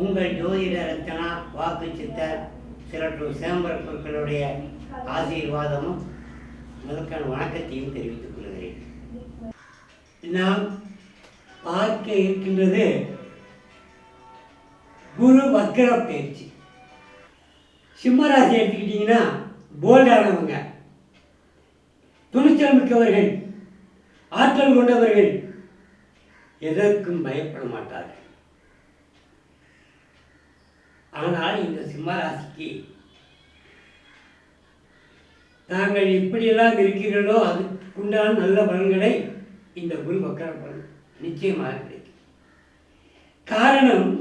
உங்கள் ஜோதிட ரச்சனா வாக்கு சித்தர் சிறப்பு சேம்பர பொருட்களுடைய ஆசீர்வாதமும் முதற்கான வணக்கத்தையும் தெரிவித்துக் கொள்கிறேன். நாம் பார்க்க இருக்கின்றது குரு வக்கர பயிற்சி. சிம்மராசி எடுத்துக்கிட்டீங்கன்னா போல்டானவங்க, துணிச்சல் மிக்கவர்கள், ஆற்றல் கொண்டவர்கள், எதற்கும் பயப்பட மாட்டார்கள். ஆனால் இந்த சிம்மராசிக்கு தாங்கள் இப்படியெல்லாம் இருக்கிறீர்களோ அதுக்குண்டான நல்ல பலன்களை இந்த குரு வக்கர பலன் நிச்சயமாக கிடைக்கும். காரணம்,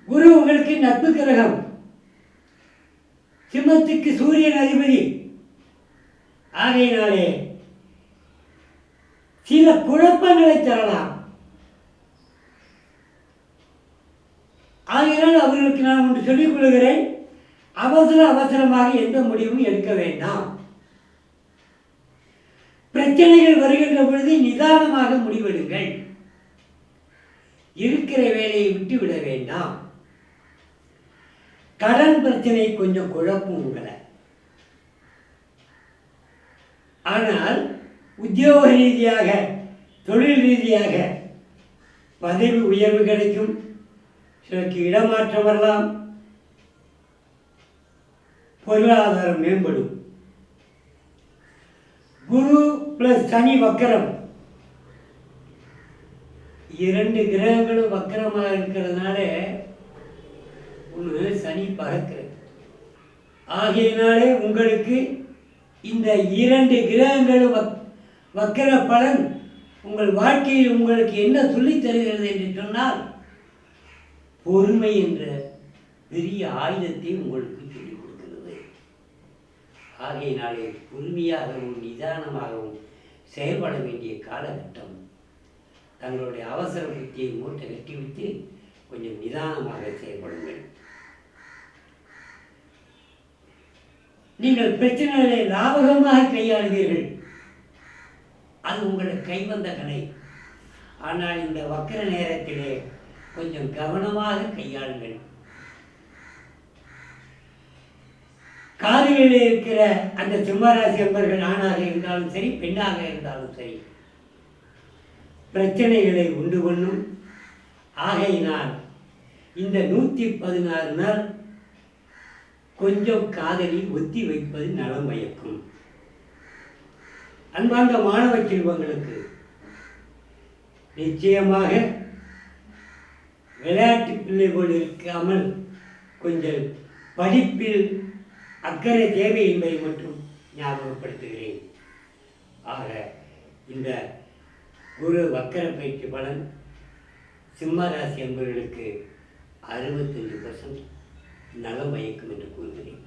குரு உங்களுக்கு நட்பு கிரகம், சிம்மத்துக்கு சூரியன் அதிபதி. ஆகையினாலே சில குழப்பங்களை தரலாம். ஆகையினால் அவர்களுக்கு நான் ஒன்று சொல்லிக் கொள்கிறேன், அவசரமாக எந்த முடிவும் எடுக்க வேண்டாம். பிரச்சனைகள் வருகின்ற பொழுது நிதானமாக முடிவெடுங்கள். இருக்கிற வேலையை விட்டு விட வேண்டாம். கடன் பிரச்சனை கொஞ்சம் குழப்பம் உங்களை. ஆனால் உத்தியோக ரீதியாக, தொழில் ரீதியாக பதவி உயர்வு கிடைக்கும். சிலருக்கு இடமாற்றம் வரலாம். பொருளாதாரம் மேம்படும். குரு பிளஸ் சனி வக்கரம், இரண்டு கிரகங்களும் வக்கரமாக இருக்கிறதுனால ஒன்று சனி பறக்கிறது. ஆகையினாலே உங்களுக்கு இந்த இரண்டு கிரகங்களும் வக்கர பலன் உங்கள் வாழ்க்கையில் உங்களுக்கு என்ன சொல்லித் தருகிறது என்று சொன்னால், பொறுமை என்ற பெரிய ஆயுதத்தை உங்களுக்கு சொல்லிக் கொடுக்கிறது. ஆகையினாலே பொறுமையாகவும் நிதானமாகவும் செயல்பட வேண்டிய காலகட்டம். தங்களுடைய அவசர புத்தியை மூட்டை கட்டிவிட்டு கொஞ்சம் நிதானமாக செயல்படுங்கள். நீங்கள் பிரச்சனைகளை லாபகமாக கையாளுவீர்கள். அது உங்களுக்கு கைவந்த கலை. ஆனால் இந்த வக்கர நேரத்திலே கொஞ்சம் கவனமாக கையாளுங்கள். காதுகளில் இருக்கிற அந்த சிம்மராசி அன்பர்கள் ஆணாக இருந்தாலும் சரி, பெண்ணாக இருந்தாலும் சரி, பிரச்சனைகளை உண்டு பண்ணும். ஆகையினால் இந்த 116 நாள் கொஞ்சம் காதலில் ஒத்தி வைப்பது நலம் பயக்கும். அன்பார்ந்த மாணவ செல்வங்களுக்கு நிச்சயமாக விளையாட்டு பிள்ளை போல் இருக்காமல் கொஞ்சம் படிப்பில் அக்கறை தேவை என்பதை மட்டும் ஞாபகப்படுத்துகிறேன். ஆக இந்த குரு வக்கர பயிற்சி பலன் சிம்மராசி என்பவர்களுக்கு 65% நலம் பயக்கும் என்று கூறுகிறேன்.